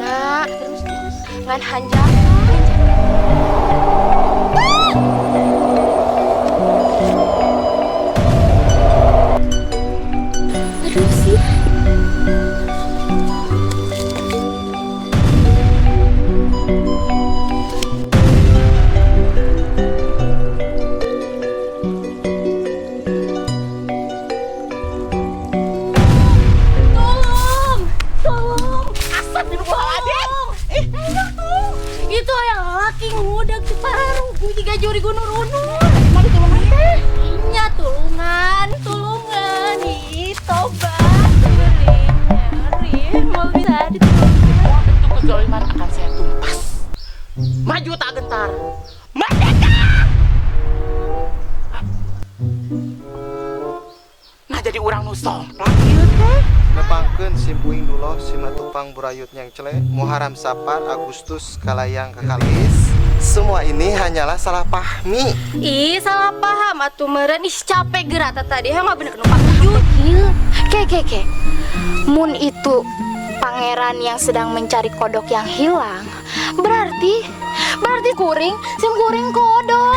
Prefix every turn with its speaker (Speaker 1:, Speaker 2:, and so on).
Speaker 1: nak terus ngan hanjang. Aduh sih.
Speaker 2: Itu yang laki ngudak di paru jika juri gunung runun.
Speaker 1: Lagi tulungan teh.
Speaker 2: Inya tulungan tobat nyeri mau bisa ditolong.
Speaker 1: Tentu kezaliman akan saya tumpas. Maju tak gentar. Merdeka! Nah jadi orang nusong. Ieu teh.
Speaker 3: Nepangkeun simpuing duloh simatupang burayut yang cele Muharram Safar Agustus kalayang kakalis. Semua ini hanyalah salah pahmi.
Speaker 2: Ih salah paham atuh meureun ih capek gerak tadi mah bener numpang tujuh.
Speaker 1: Ke. Mun itu pangeran yang sedang mencari kodok yang hilang. Berarti kuring sim kuring kodok.